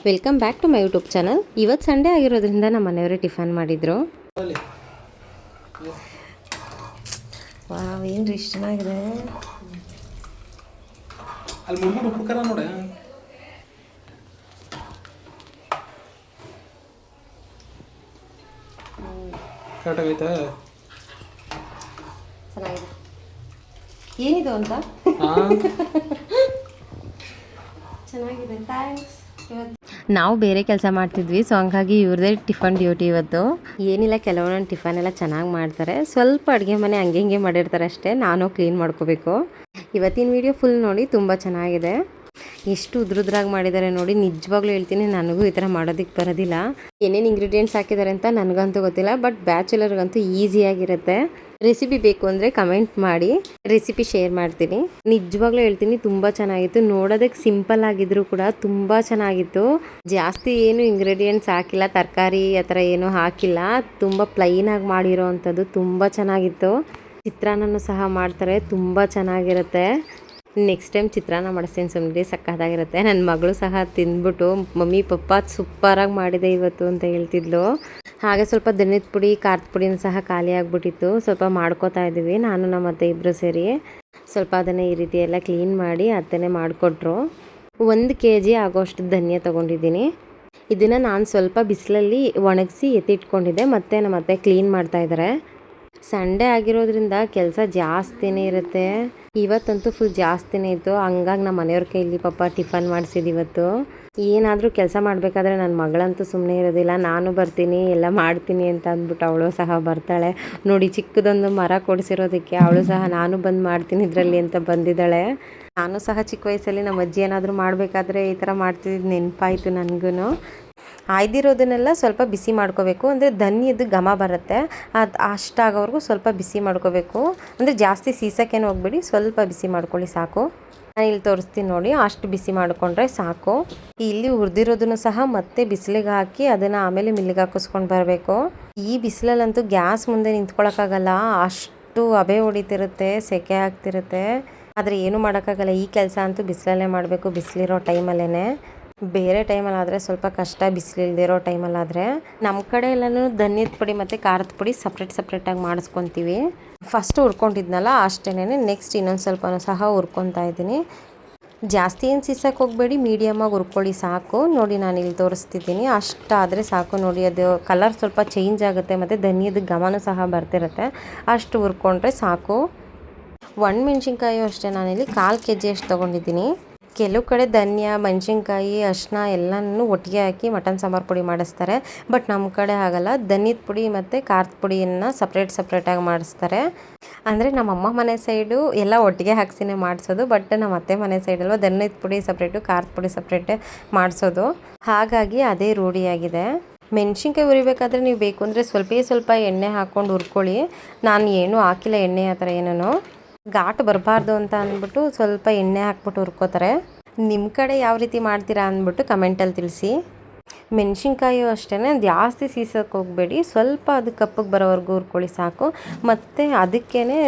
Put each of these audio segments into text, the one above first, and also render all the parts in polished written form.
Welcome back to my YouTube channel. ಇವತ್ತು Sunday ಆಗಿರೋದ್ರಿಂದ ನಮ್ಮ ಮನೆಯವರೇ ಟಿಫನ್ ಮಾಡಿದರು. ವಾವ್, ಏನ್ರಿ ಇಷ್ಟು ಚೆನ್ನಾಗಿದೆ. ಅಲ್ಲಿ ಮುಂದೆ ಉಪ್ಪುಕಾರ ನೋಡಿ. ಕರೆಕ್ಟಾಗೈತೆ. ಚೆನ್ನಾಗಿದೆ. ಏನಿದು ಅಂತ ಚೆನ್ನಾಗಿದೆ, ಥ್ಯಾಂಕ್ಸ್. ನಾವು ಬೇರೆ ಕೆಲಸ ಮಾಡ್ತಿದ್ವಿ, ಸೊ ಹಂಗಾಗಿ ಇವ್ರದೇ ಟಿಫನ್ ಡ್ಯೂಟಿ ಇವತ್ತು. ಏನಿಲ್ಲ, ಕೆಲವೊಂದು ಟಿಫನ್ ಎಲ್ಲ ಚೆನ್ನಾಗಿ ಮಾಡ್ತಾರೆ. ಸ್ವಲ್ಪ ಅಡುಗೆ ಮನೆ ಹಂಗೆ ಹಿಂಗೆ ಮಾಡಿರ್ತಾರೆ ಅಷ್ಟೇ, ನಾನು ಕ್ಲೀನ್ ಮಾಡ್ಕೋಬೇಕು. ಇವತ್ತಿನ ವಿಡಿಯೋ ಫುಲ್ ನೋಡಿ, ತುಂಬ ಚೆನ್ನಾಗಿದೆ. ಎಷ್ಟು ಉದ್ರುದ್ರಾಗಿ ಮಾಡಿದ್ದಾರೆ ನೋಡಿ. ನಿಜವಾಗ್ಲೂ ಹೇಳ್ತೀನಿ, ನನಗೂ ಈ ಥರ ಮಾಡೋದಕ್ಕೆ ಬರೋದಿಲ್ಲ. ಏನೇನು ಇಂಗ್ರೀಡಿಯೆಂಟ್ಸ್ ಹಾಕಿದ್ದಾರೆ ಅಂತ ನನಗಂತೂ ಗೊತ್ತಿಲ್ಲ, ಬಟ್ ಬ್ಯಾಚುಲರ್ಗಂತೂ ಈಸಿಯಾಗಿರುತ್ತೆ. ರೆಸಿಪಿ ಬೇಕು ಅಂದರೆ ಕಮೆಂಟ್ ಮಾಡಿ, ರೆಸಿಪಿ ಶೇರ್ ಮಾಡ್ತೀನಿ. ನಿಜವಾಗ್ಲೂ ಹೇಳ್ತೀನಿ, ತುಂಬ ಚೆನ್ನಾಗಿತ್ತು. ನೋಡೋದಕ್ಕೆ ಸಿಂಪಲ್ ಆಗಿದ್ರು ಕೂಡ ತುಂಬ ಚೆನ್ನಾಗಿತ್ತು. ಜಾಸ್ತಿ ಏನು ಇಂಗ್ರೀಡಿಯೆಂಟ್ಸ್ ಹಾಕಿಲ್ಲ, ತರಕಾರಿ ಆ ಥರ ಏನೂ ಹಾಕಿಲ್ಲ. ತುಂಬ ಪ್ಲೈನಾಗಿ ಮಾಡಿರೋ ಅಂಥದ್ದು ತುಂಬ ಚೆನ್ನಾಗಿತ್ತು. ಚಿತ್ರಾನ್ನನೂ ಸಹ ಮಾಡ್ತಾರೆ, ತುಂಬ ಚೆನ್ನಾಗಿರುತ್ತೆ. ನೆಕ್ಸ್ಟ್ ಟೈಮ್ ಚಿತ್ರಾನ್ನ ಮಾಡಿಸ್ತೀನಿ, ಸುಮ್ಮನೆ ಸಕ್ಕತ್ತಾಗಿರುತ್ತೆ. ನನ್ನ ಮಗಳು ಸಹ ತಿಂದ್ಬಿಟ್ಟು ಮಮ್ಮಿ ಪಪ್ಪ ಸೂಪರಾಗಿ ಮಾಡಿದೆ ಇವತ್ತು ಅಂತ ಹೇಳ್ತಿದ್ಲು. ಹಾಗೆ ಸ್ವಲ್ಪ ಧನಿಯದ ಪುಡಿ, ಖಾರದ ಪುಡಿನೂ ಸಹ ಖಾಲಿ ಆಗಿಬಿಟ್ಟಿತ್ತು. ಸ್ವಲ್ಪ ಮಾಡ್ಕೋತಾ ಇದ್ದೀವಿ, ನಾನು ನಮ್ಮ ಅತ್ತೆ ಇಬ್ಬರು ಸೇರಿ. ಸ್ವಲ್ಪ ಅದನ್ನು ಈ ರೀತಿ ಎಲ್ಲ ಕ್ಲೀನ್ ಮಾಡಿ ಅತ್ತೆನೇ ಮಾಡಿಕೊಟ್ರು. 1 kg ಆಗೋಷ್ಟು ಧನಿಯಾ ತೊಗೊಂಡಿದ್ದೀನಿ. ಇದನ್ನು ನಾನು ಸ್ವಲ್ಪ ಬಿಸಿಲಲ್ಲಿ ಒಣಗಿಸಿ ಎತ್ತಿಟ್ಕೊಂಡಿದ್ದೆ. ಮತ್ತು ನಮ್ಮ ಅತ್ತೆ ಕ್ಲೀನ್ ಮಾಡ್ತಾಯಿದ್ದಾರೆ. ಸಂಡೇ ಆಗಿರೋದ್ರಿಂದ ಕೆಲಸ ಜಾಸ್ತಿನೇ ಇರುತ್ತೆ. ಇವತ್ತಂತೂ ಫುಲ್ ಜಾಸ್ತಿನೇ ಇತ್ತು. ಹಂಗಾಗಿ ನಮ್ಮ ಮನೆಯವ್ರ ಕೈಲಿ ಪಾಪ ಟಿಫನ್ ಮಾಡಿಸಿದ್ದು ಇವತ್ತು. ಏನಾದರೂ ಕೆಲಸ ಮಾಡಬೇಕಾದ್ರೆ ನನ್ನ ಮಗಳಂತೂ ಸುಮ್ಮನೆ ಇರೋದಿಲ್ಲ. ನಾನು ಬರ್ತೀನಿ, ಎಲ್ಲ ಮಾಡ್ತೀನಿ ಅಂತ ಅಂದ್ಬಿಟ್ಟು ಅವಳು ಸಹ ಬರ್ತಾಳೆ ನೋಡಿ. ಚಿಕ್ಕದೊಂದು ಮರ ಕೊಡಿಸಿರೋದಕ್ಕೆ ಅವಳು ಸಹ ನಾನು ಬಂದು ಮಾಡ್ತೀನಿ ಇದರಲ್ಲಿ ಅಂತ ಬಂದಿದ್ದಾಳೆ. ನಾನು ಸಹ ಚಿಕ್ಕ ವಯಸ್ಸಲ್ಲಿ ನಮ್ಮ ಅಜ್ಜಿ ಏನಾದರೂ ಮಾಡಬೇಕಾದ್ರೆ ಈ ಥರ ಮಾಡ್ತಿದ್ದು ನೆನಪಾಯಿತು ನನಗೂ. ಆಯ್ದಿರೋದನ್ನೆಲ್ಲ ಸ್ವಲ್ಪ ಬಿಸಿ ಮಾಡ್ಕೋಬೇಕು, ಅಂದರೆ ಧನ್ಯದ ಘಮ ಬರುತ್ತೆ. ಅದು ಅಷ್ಟಾಗೋವರೆಗೂ ಸ್ವಲ್ಪ ಬಿಸಿ ಮಾಡ್ಕೋಬೇಕು. ಅಂದರೆ ಜಾಸ್ತಿ ಸೀಸಕ್ಕೇನು ಹೋಗ್ಬೇಡಿ, ಸ್ವಲ್ಪ ಬಿಸಿ ಮಾಡ್ಕೊಳ್ಳಿ ಸಾಕು. ನಾನು ಇಲ್ಲಿ ತೋರಿಸ್ತೀನಿ ನೋಡಿ, ಅಷ್ಟು ಬಿಸಿ ಮಾಡಿಕೊಂಡ್ರೆ ಸಾಕು. ಇಲ್ಲಿ ಹುರಿದಿರೋದನ್ನು ಸಹ ಮತ್ತೆ ಬಿಸಿಲಿಗೆ ಹಾಕಿ ಅದನ್ನು ಆಮೇಲೆ ಮಿಲ್ಲಿಗೆ ಹಾಕಿಸ್ಕೊಂಡು ಬರಬೇಕು. ಈ ಬಿಸಿಲಲ್ಲಂತೂ ಗ್ಯಾಸ್ ಮುಂದೆ ನಿಂತ್ಕೊಳ್ಳೋಕ್ಕಾಗಲ್ಲ, ಅಷ್ಟು ಹಬೆ ಹೊಡಿತಿರುತ್ತೆ, ಸೆಕೆ ಆಗ್ತಿರುತ್ತೆ. ಆದರೆ ಏನೂ ಮಾಡೋಕ್ಕಾಗಲ್ಲ, ಈ ಕೆಲಸ ಅಂತೂ ಬಿಸಿಲಲ್ಲೇ ಮಾಡಬೇಕು, ಬಿಸಿಲಿರೋ ಟೈಮಲ್ಲೇ. ಬೇರೆ ಟೈಮಲ್ಲಾದರೆ ಸ್ವಲ್ಪ ಕಷ್ಟ, ಬಿಸಿಲಿಲ್ದಿರೋ ಟೈಮಲ್ಲಾದರೆ. ನಮ್ಮ ಕಡೆ ಎಲ್ಲನೂ ಧನಿಯದ ಪುಡಿ ಮತ್ತು ಖಾರದ ಪುಡಿ ಸಪ್ರೇಟಾಗಿ ಮಾಡಿಸ್ಕೊತೀವಿ. ಫಸ್ಟ್ ಹುರ್ಕೊಂಡಿದ್ನಲ್ಲ ಅಷ್ಟೇನೆ, ನೆಕ್ಸ್ಟ್ ಇನ್ನೊಂದು ಸ್ವಲ್ಪನೂ ಸಹ ಹುರ್ಕೊತಾ ಇದ್ದೀನಿ. ಜಾಸ್ತಿ ಏನು ಸೀಸಕ್ಕೆ ಹೋಗಬೇಡಿ, ಮೀಡಿಯಮಾಗಿ ಹುರ್ಕೊಳ್ಳಿ ಸಾಕು. ನೋಡಿ ನಾನು ಇಲ್ಲಿ ತೋರಿಸ್ತಿದ್ದೀನಿ, ಅಷ್ಟಾದರೆ ಸಾಕು. ನೋಡಿ ಅದು ಕಲರ್ ಸ್ವಲ್ಪ ಚೇಂಜ್ ಆಗುತ್ತೆ ಮತ್ತು ಧನಿಯದ ಘಮನೂ ಸಹ ಬರ್ತಿರುತ್ತೆ. ಅಷ್ಟು ಹುರ್ಕೊಂಡ್ರೆ ಸಾಕು. ಒಣಮೆಣ್ಸಿನ್ಕಾಯಿ ಅಷ್ಟೇ, ನಾನಿಲ್ಲಿ 1/4 kg ಅಷ್ಟು ತೊಗೊಂಡಿದ್ದೀನಿ. ಕೆಲವು ಕಡೆ ಧನಿಯಾ, ಮೆಣಸಿನ್ಕಾಯಿ, ಅರಿಶಿನ ಎಲ್ಲನೂ ಒಟ್ಟಿಗೆ ಹಾಕಿ ಮಟನ್ ಸಾಂಬಾರು ಪುಡಿ ಮಾಡಿಸ್ತಾರೆ. ಬಟ್ ನಮ್ಮ ಕಡೆ ಆಗಲ್ಲ, ಧನಿಯದ ಪುಡಿ ಮತ್ತು ಖಾರದ ಪುಡಿಯನ್ನು ಸಪ್ರೇಟಾಗಿ ಮಾಡಿಸ್ತಾರೆ. ಅಂದರೆ ನಮ್ಮ ಅಮ್ಮ ಮನೆ ಸೈಡು ಎಲ್ಲ ಒಟ್ಟಿಗೆ ಹಾಕ್ಸಿನೇ ಮಾಡಿಸೋದು. ಬಟ್ ನಮ್ಮ ಅತ್ತೆ ಮನೆ ಸೈಡಲ್ವ ಧನಿಯದ ಪುಡಿ ಸಪ್ರೇಟು, ಖಾರದ ಪುಡಿ ಸಪ್ರೇಟೇ ಮಾಡಿಸೋದು. ಹಾಗಾಗಿ ಅದೇ ರೂಢಿಯಾಗಿದೆ. ಮೆಣಸಿನ್ಕಾಯಿ ಹುರಿಬೇಕಾದ್ರೆ ನೀವು ಬೇಕು ಅಂದರೆ ಸ್ವಲ್ಪ ಎಣ್ಣೆ ಹಾಕ್ಕೊಂಡು ಹುರ್ಕೊಳ್ಳಿ. ನಾನು ಏನೂ ಹಾಕಿಲ್ಲ ಎಣ್ಣೆ ಆ ಥರ ಏನೂ. ಘಾಟ್ ಬರಬಾರ್ದು ಅಂತ ಅಂದ್ಬಿಟ್ಟು ಸ್ವಲ್ಪ ಎಣ್ಣೆ ಹಾಕ್ಬಿಟ್ಟು ಹುರ್ಕೋತಾರೆ. ನಿಮ್ಮ ಕಡೆ ಯಾವ ರೀತಿ ಮಾಡ್ತೀರಾ ಅಂದ್ಬಿಟ್ಟು ಕಮೆಂಟಲ್ಲಿ ತಿಳಿಸಿ. ಮೆಣಸಿನ್ಕಾಯಿ ಅಷ್ಟೇ, ಜಾಸ್ತಿ ಸೀಸಕ್ಕೆ ಹೋಗಬೇಡಿ, ಸ್ವಲ್ಪ ಅದು ಕಪ್ಪಗೆ ಬರೋವರೆಗೂ ಹುರ್ಕೊಳ್ಳಿ ಸಾಕು. ಮತ್ತು ಅದಕ್ಕೇ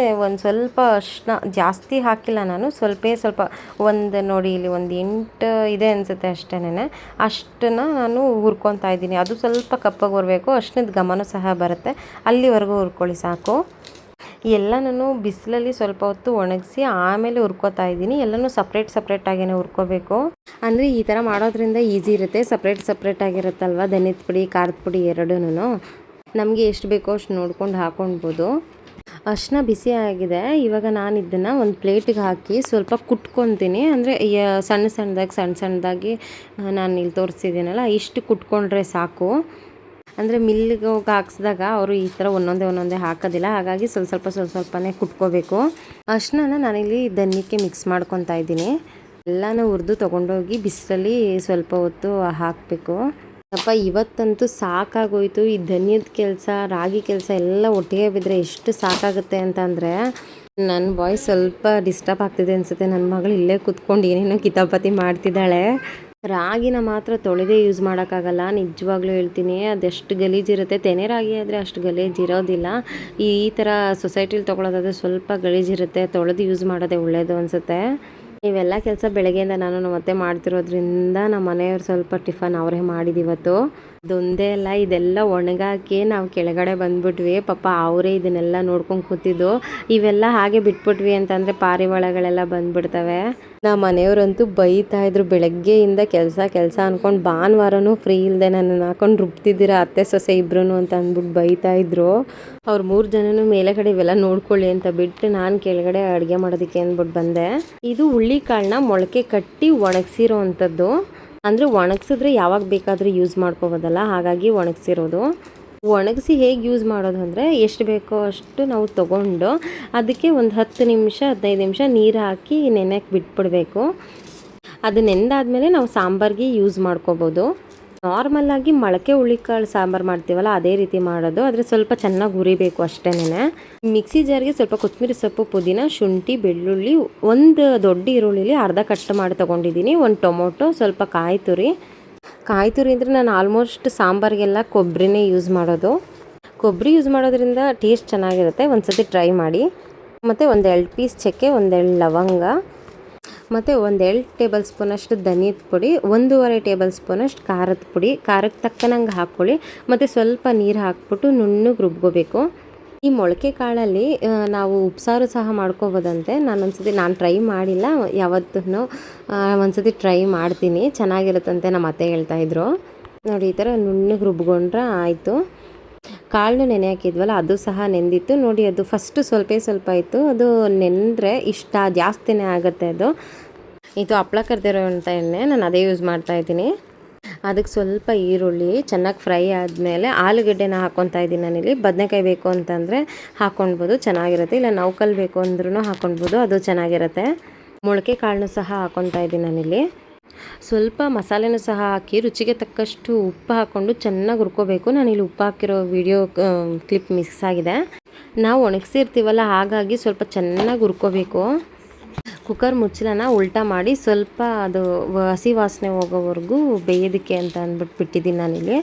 ಒಂದು ಸ್ವಲ್ಪ ಅರಿಶಿನ ಜಾಸ್ತಿ ಹಾಕಿಲ್ಲ ನಾನು, ಸ್ವಲ್ಪ ಒಂದು ನೋಡಿ ಇಲ್ಲಿ ಒಂದು 8 ಇದೆ ಅನಿಸುತ್ತೆ ಅಷ್ಟೇನೆ. ಅಷ್ಟನ್ನು ನಾನು ಹುರ್ಕೊತಾ ಇದ್ದೀನಿ. ಅದು ಸ್ವಲ್ಪ ಕಪ್ಪಗೆ ಬರಬೇಕು, ಅರಿಶಿನದ ಘಮನೂ ಸಹ ಬರುತ್ತೆ, ಅಲ್ಲಿವರೆಗೂ ಹುರ್ಕೊಳ್ಳಿ ಸಾಕು. ಎಲ್ಲನೂ ಬಿಸಿಲಲ್ಲಿ ಸ್ವಲ್ಪ ಹೊತ್ತು ಒಣಗಿಸಿ ಆಮೇಲೆ ಹುರ್ಕೋತಾ ಇದ್ದೀನಿ. ಎಲ್ಲನೂ ಸಪ್ರೇಟಾಗಿಯೇ ಹುರ್ಕೋಬೇಕು. ಅಂದರೆ ಈ ಥರ ಮಾಡೋದ್ರಿಂದ ಈಸಿ ಇರುತ್ತೆ, ಸಪ್ರೇಟಾಗಿರುತ್ತಲ್ವ ಧನಿಯದ ಪುಡಿ, ಖಾರದ ಪುಡಿ ಎರಡೂ. ನಮಗೆ ಎಷ್ಟು ಬೇಕೋ ಅಷ್ಟು ನೋಡ್ಕೊಂಡು ಹಾಕ್ಕೊಳ್ಬೋದು. ಅರಿಶಿನ ಬಿಸಿ ಆಗಿದೆ. ಇವಾಗ ನಾನು ಇದನ್ನು ಒಂದು ಪ್ಲೇಟಿಗೆ ಹಾಕಿ ಸ್ವಲ್ಪ ಕುಟ್ಕೊತೀನಿ. ಅಂದರೆ ಸಣ್ಣದಾಗಿ ನಾನು ಇಲ್ಲಿ ತೋರಿಸ್ತಿದ್ದೀನಲ್ಲ, ಇಷ್ಟು ಕುಟ್ಕೊಂಡ್ರೆ ಸಾಕು. ಅಂದರೆ ಮಿಲ್ಲಿಗೆ ಹೋಗಿ ಹಾಕ್ಸಿದಾಗ ಅವರು ಈ ಥರ ಒಂದೊಂದೇ ಹಾಕೋದಿಲ್ಲ, ಹಾಗಾಗಿ ಸ್ವಲ್ಪನೇ ಕುಟ್ಕೋಬೇಕು. ಅರಿಶಿನ ನಾನಿಲ್ಲಿ ಧನಿಯಕ್ಕೆ ಮಿಕ್ಸ್ ಮಾಡ್ಕೊತಾ ಇದ್ದೀನಿ. ಎಲ್ಲನೂ ಹುರಿದು ತೊಗೊಂಡೋಗಿ ಬಿಸಿಲಲ್ಲಿ ಸ್ವಲ್ಪ ಹೊತ್ತು ಹಾಕಬೇಕು. ಅಪ್ಪ ಇವತ್ತಂತೂ ಸಾಕಾಗೋಯ್ತು. ಈ ಧನಿಯದ ಕೆಲಸ, ರಾಗಿ ಕೆಲಸ ಎಲ್ಲ ಒಟ್ಟಿಗೆ ಬಿದ್ದರೆ ಎಷ್ಟು ಸಾಕಾಗುತ್ತೆ ಅಂತಂದರೆ. ನನ್ನ ವಾಯ್ಸ್ ಸ್ವಲ್ಪ ಡಿಸ್ಟರ್ಬ್ ಆಗ್ತಿದೆ ಅನಿಸುತ್ತೆ. ನನ್ನ ಮಗಳು ಇಲ್ಲೇ ಕೂತ್ಕೊಂಡು ಏನೇನೋ ಕಿತಾಪತಿ ಮಾಡ್ತಿದ್ದಾಳೆ. ರಾಗಿನ ಮಾತ್ರ ತೊಳೆದೇ ಯೂಸ್ ಮಾಡೋಕ್ಕಾಗಲ್ಲ, ನಿಜವಾಗ್ಲೂ ಹೇಳ್ತೀನಿ. ಅದೆಷ್ಟು ಗಲೀಜಿರುತ್ತೆ. ತೆನೆ ರಾಗಿ ಆದರೆ ಅಷ್ಟು ಗಲೀಜಿರೋದಿಲ್ಲ. ಈ ಥರ ಸೊಸೈಟಿಲಿ ತೊಗೊಳೋದಾದರೆ ಸ್ವಲ್ಪ ಗಲೀಜಿರುತ್ತೆ, ತೊಳೆದು ಯೂಸ್ ಮಾಡೋದೇ ಒಳ್ಳೆಯದು ಅನಿಸುತ್ತೆ. ಇವೆಲ್ಲ ಕೆಲಸ ಬೆಳಗ್ಗೆಯಿಂದ ನಾನು ನಮ್ಮ ಅತ್ತೆ ಮಾಡ್ತಿರೋದ್ರಿಂದ ನಮ್ಮ ಮನೆಯವ್ರು ಸ್ವಲ್ಪ ಟಿಫನ್ ಅವರೇ ಮಾಡಿದಿವತ್ತು. ಅದೊಂದೇ ಅಲ್ಲ, ಇದೆಲ್ಲ ಒಣಗಾಕಿ ನಾವು ಕೆಳಗಡೆ ಬಂದ್ಬಿಟ್ವಿ. ಪಾಪ ಅವರೇ ಇದನ್ನೆಲ್ಲ ನೋಡ್ಕೊಂಡು ಕೂತಿದ್ದು. ಇವೆಲ್ಲ ಹಾಗೆ ಬಿಟ್ಬಿಟ್ವಿ ಅಂತಂದರೆ ಪಾರಿವಾಳಗಳೆಲ್ಲ ಬಂದ್ಬಿಡ್ತವೆ. ನಮ್ಮ ಮನೆಯವರಂತೂ ಬೈತಾ ಇದ್ರು, ಬೆಳಗ್ಗೆಯಿಂದ ಕೆಲಸ ಅಂದ್ಕೊಂಡು ಭಾನುವಾರನೂ ಫ್ರೀ ಇಲ್ಲದೆ ನನ್ನನ್ನು ಹಾಕೊಂಡು ರುಬ್ತಿದ್ದೀರಾ ಅತ್ತೆ ಸೊಸೆ ಇಬ್ರು ಅಂತ ಅಂದ್ಬಿಟ್ಟು ಬೈತಾ ಇದ್ರು. ಅವ್ರು 3 ಜನನೂ ಮೇಲೆಗಡೆ ಇವೆಲ್ಲ ನೋಡ್ಕೊಳ್ಳಿ ಅಂತ ಬಿಟ್ಟು ನಾನು ಕೆಳಗಡೆ ಅಡುಗೆ ಮಾಡೋದಕ್ಕೆ ಅಂದ್ಬಿಟ್ಟು ಬಂದೆ. ಇದು ಹುಳ್ಳಿಕಾಳನ್ನ ಮೊಳಕೆ ಕಟ್ಟಿ ಒಣಗಿಸಿರೋ ಅಂಥದ್ದು. ಅಂದರೆ ಒಣಗಿಸಿದ್ರೆ ಯಾವಾಗ ಬೇಕಾದರೂ ಯೂಸ್ ಮಾಡ್ಕೋಬೋದಲ್ಲ, ಹಾಗಾಗಿ ಒಣಗಿಸಿರೋದು. ಒಣಗಿಸಿ ಹೇಗೆ ಯೂಸ್ ಮಾಡೋದು ಅಂದರೆ ಎಷ್ಟು ಬೇಕೋ ಅಷ್ಟು ನಾವು ತೊಗೊಂಡು ಅದಕ್ಕೆ ಒಂದು 10 ನಿಮಿಷ 15 ನಿಮಿಷ ನೀರು ಹಾಕಿ ನೆನೆಯಕ್ಕೆ ಬಿಟ್ಬಿಡಬೇಕು. ಅದು ನೆಂದಾದ್ಮೇಲೆ ನಾವು ಸಾಂಬಾರಿಗೆ ಯೂಸ್ ಮಾಡ್ಕೋಬೋದು. ನಾರ್ಮಲಾಗಿ ಮೊಳಕೆ ಹುಳ್ಳಿಕಾಳು ಸಾಂಬಾರು ಮಾಡ್ತೀವಲ್ಲ ಅದೇ ರೀತಿ ಮಾಡೋದು, ಆದರೆ ಸ್ವಲ್ಪ ಚೆನ್ನಾಗಿ ಹುರಿಬೇಕು ಅಷ್ಟೇನೆ. ಮಿಕ್ಸಿ ಜಾರ್ಗೆ ಸ್ವಲ್ಪ ಕೊತ್ತಂಬರಿ ಸೊಪ್ಪು, ಪುದೀನ, ಶುಂಠಿ, ಬೆಳ್ಳುಳ್ಳಿ, ಒಂದು ದೊಡ್ಡ ಈರುಳ್ಳಿಲಿ ಅರ್ಧ ಕಟ್ ಮಾಡಿ ತೊಗೊಂಡಿದ್ದೀನಿ, ಒಂದು ಟೊಮೊಟೊ, ಸ್ವಲ್ಪ ಕಾಯಿ ತುರಿ ಅಂದರೆ ನಾನು ಆಲ್ಮೋಸ್ಟ್ ಸಾಂಬಾರಿಗೆಲ್ಲ ಕೊಬ್ಬರಿನೇ ಯೂಸ್ ಮಾಡೋದು. ಕೊಬ್ಬರಿ ಯೂಸ್ ಮಾಡೋದ್ರಿಂದ ಟೇಸ್ಟ್ ಚೆನ್ನಾಗಿರುತ್ತೆ, ಒಂದು ಸತಿ ಟ್ರೈ ಮಾಡಿ. ಮತ್ತು ಒಂದು 2 ಪೀಸ್ ಚಕ್ಕೆ, 1 ಲವಂಗ, ಮತ್ತು 1 ಟೇಬಲ್ ಸ್ಪೂನಷ್ಟು ಧನಿಯದ ಪುಡಿ, 1.5 ಟೇಬಲ್ ಸ್ಪೂನಷ್ಟು ಖಾರದ ಪುಡಿ, ಖಾರಕ್ಕೆ ತಕ್ಕನಂಗೆ ಹಾಕ್ಕೊಳ್ಳಿ. ಮತ್ತು ಸ್ವಲ್ಪ ನೀರು ಹಾಕ್ಬಿಟ್ಟು ನುಣ್ಣಗೆ ರುಬ್ಕೋಬೇಕು. ಈ ಮೊಳಕೆ ಕಾಳಲ್ಲಿ ನಾವು ಉಪ್ಸಾರು ಸಹ ಮಾಡ್ಕೋಬೋದಂತೆ. ನಾನು ಟ್ರೈ ಮಾಡಿಲ್ಲ, ಯಾವತ್ತೂ ಒಂದ್ಸತಿ ಟ್ರೈ ಮಾಡ್ತೀನಿ, ಚೆನ್ನಾಗಿರುತ್ತಂತೆ ನಮ್ಮ ಅತ್ತೆ ಹೇಳ್ತಾಯಿದ್ರು. ನೋಡಿ ಈ ಥರ ನುಣ್ಣಗೆ ರುಬ್ಕೊಂಡ್ರೆ ಆಯಿತು. ಕಾಳನ್ನು ನೆನೆ ಹಾಕಿದ್ವಲ್ಲ ಅದು ಸಹ ನೆಂದಿತ್ತು ನೋಡಿ. ಅದು ಫಸ್ಟು ಸ್ವಲ್ಪ ಇತ್ತು, ಅದು ನೆಂದರೆ ಇಷ್ಟ ಜಾಸ್ತಿನೇ ಆಗುತ್ತೆ ಅದು. ಇದು ಹಪ್ಳ ಕರೆದಿರೋಂಥ ಎಣ್ಣೆ, ನಾನು ಅದೇ ಯೂಸ್ ಮಾಡ್ತಾಯಿದ್ದೀನಿ. ಅದಕ್ಕೆ ಸ್ವಲ್ಪ ಈರುಳ್ಳಿ ಚೆನ್ನಾಗಿ ಫ್ರೈ ಆದಮೇಲೆ ಆಲೂಗಡ್ಡೆನ ಹಾಕ್ಕೊತಾ ಇದ್ದೀನಿ ನಾನಿಲ್ಲಿ. ಬದನೆಕಾಯಿ ಬೇಕು ಅಂತಂದರೆ ಹಾಕ್ಕೊಳ್ಬೋದು, ಚೆನ್ನಾಗಿರುತ್ತೆ. ಇಲ್ಲ ನೌಕಲ್ ಬೇಕು ಅಂದ್ರೂ ಹಾಕ್ಕೊಳ್ಬೋದು, ಅದು ಚೆನ್ನಾಗಿರುತ್ತೆ. ಮೊಳಕೆ ಕಾಳನ್ನು ಸಹ ಹಾಕ್ಕೊತಾ ಇದ್ದೀನಿ ನಾನಿಲ್ಲಿ. ಸ್ವಲ್ಪ ಮಸಾಲೆನೂ ಸಹ ಹಾಕಿ ರುಚಿಗೆ ತಕ್ಕಷ್ಟು ಉಪ್ಪು ಹಾಕ್ಕೊಂಡು ಚೆನ್ನಾಗಿ ಹುರ್ಕೋಬೇಕು. ನಾನಿಲ್ಲಿ ಉಪ್ಪು ಹಾಕಿರೋ ವಿಡಿಯೋ ಕ್ಲಿಪ್ ಮಿಕ್ಸ್ ಆಗಿದೆ. ನಾವು ಒಣಗಿಸಿರ್ತೀವಲ್ಲ, ಹಾಗಾಗಿ ಸ್ವಲ್ಪ ಚೆನ್ನಾಗಿ ಹುರ್ಕೋಬೇಕು. ಕುಕ್ಕರ್ ಮುಚ್ಚಳನ ಉಲ್ಟಾ ಮಾಡಿ ಸ್ವಲ್ಪ ಅದು ಹಸಿ ವಾಸನೆ ಹೋಗೋವರೆಗೂ ಬೇಯೋದಕ್ಕೆ ಅಂತ ಅಂದ್ಬಿಟ್ಟು ಬಿಟ್ಟಿದ್ದೀನಿ ನಾನಿಲ್ಲಿ.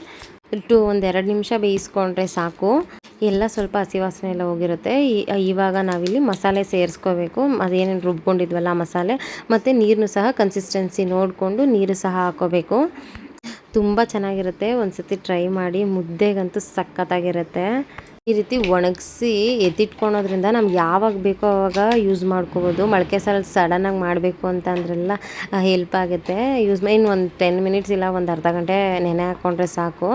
ಒಂದು 2 ನಿಮಿಷ ಬೇಯಿಸ್ಕೊಂಡ್ರೆ ಸಾಕು, ಎಲ್ಲ ಸ್ವಲ್ಪ ಹಸಿ ವಾಸನೆ ಎಲ್ಲ ಹೋಗಿರುತ್ತೆ. ಇವಾಗ ನಾವಿಲ್ಲಿ ಮಸಾಲೆ ಸೇರಿಸ್ಕೋಬೇಕು. ಅದೇನೇನು ರುಬ್ಕೊಂಡಿದ್ವಲ್ಲ ಮಸಾಲೆ, ಮತ್ತು ನೀರನ್ನು ಸಹ ಕನ್ಸಿಸ್ಟೆನ್ಸಿ ನೋಡಿಕೊಂಡು ನೀರು ಸಹ ಹಾಕೋಬೇಕು. ತುಂಬ ಚೆನ್ನಾಗಿರುತ್ತೆ, ಒಂದು ಸತಿ ಟ್ರೈ ಮಾಡಿ. ಮುದ್ದೆಗಂತೂ ಸಖತ್ತಾಗಿರುತ್ತೆ. ಈ ರೀತಿ ಒಣಗಿಸಿ ಎತ್ತಿಟ್ಕೊಳೋದ್ರಿಂದ ನಮ್ಗೆ ಯಾವಾಗ ಬೇಕೋ ಆವಾಗ ಯೂಸ್ ಮಾಡ್ಕೋಬೋದು. ಮೊಳಕೆ ಸಾರು ಸಡನ್ನಾಗಿ ಮಾಡಬೇಕು ಅಂತ ಅಂದ್ರೆಲ್ಲ ಹೆಲ್ಪ್ ಆಗುತ್ತೆ. ಇನ್ನು ಒಂದು 10 ಮಿನಿಟ್ಸ್ ಇಲ್ಲ ಒಂದು ಅರ್ಧ ಗಂಟೆ ನೆನೆ ಹಾಕ್ಕೊಂಡ್ರೆ ಸಾಕು.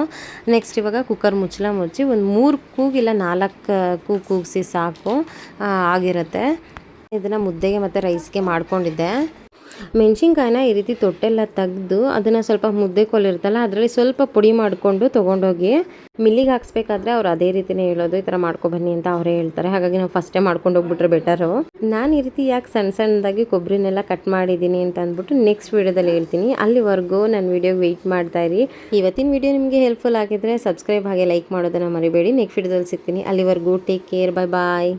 ನೆಕ್ಸ್ಟ್ ಇವಾಗ ಕುಕ್ಕರ್ ಮುಚ್ಚಿ ಒಂದು 3 ಕೂಗಿಲ್ಲ 4 ಕೂಗಿಸಿ ಸಾಕು, ಆಗಿರುತ್ತೆ. ಇದನ್ನು ಮುದ್ದೆಗೆ ಮತ್ತು ರೈಸ್ಗೆ ಮಾಡ್ಕೊಂಡಿದ್ದೆ. ಮೆಣಸಿನ್ಕಾಯಿನ ಈ ರೀತಿ ತೊಟ್ಟೆಲ್ಲ ತೆಗೆದು ಅದನ್ನು ಸ್ವಲ್ಪ ಮುದ್ದೆ ಕೋಲಿರುತ್ತಲ್ಲ ಅದರಲ್ಲಿ ಸ್ವಲ್ಪ ಪುಡಿ ಮಾಡಿಕೊಂಡು ತೊಗೊಂಡೋಗಿ ಮಿಲ್ಲಿಗೆ ಹಾಕ್ಸ್ಬೇಕಾದ್ರೆ ಅವ್ರು ಅದೇ ರೀತಿನೇ ಹೇಳೋದು, ಈ ಥರ ಮಾಡ್ಕೊಬನ್ನಿ ಅಂತ ಅವರೇ ಹೇಳ್ತಾರೆ. ಹಾಗಾಗಿ ನಾವು ಫಸ್ಟೇ ಮಾಡ್ಕೊಂಡು ಹೋಗ್ಬಿಟ್ರೆ ಬೆಟರು. ನಾನು ಈ ರೀತಿ ಯಾಕೆ ಸಣ್ಣದಾಗಿ ಕೊಬ್ಬರಿನೆಲ್ಲ ಕಟ್ ಮಾಡಿದ್ದೀನಿ ಅಂತ ಅಂದ್ಬಿಟ್ಟು ನೆಕ್ಸ್ಟ್ ವೀಡಿಯೋದಲ್ಲಿ ಹೇಳ್ತೀನಿ. ಅಲ್ಲಿವರೆಗೂ ನನ್ನ ವೀಡಿಯೋಗೆ ವೆಯ್ಟ್ ಮಾಡ್ತಾಯಿರಿ. ಇವತ್ತಿನ ವೀಡಿಯೋ ನಿಮಗೆ ಹೆಲ್ಪ್ಫುಲ್ ಆಗಿದ್ರೆ ಸಬ್ಸ್ಕ್ರೈಬ್ ಹಾಗೆ ಲೈಕ್ ಮಾಡೋದನ್ನು ಮರಿಬೇಡಿ. ನೆಕ್ಸ್ಟ್ ವೀಡಿಯೋದಲ್ಲಿ ಸಿಗ್ತೀನಿ. ಅಲ್ಲಿವರೆಗೂ ಟೇಕ್ ಕೇರ್, ಬಾಯ್.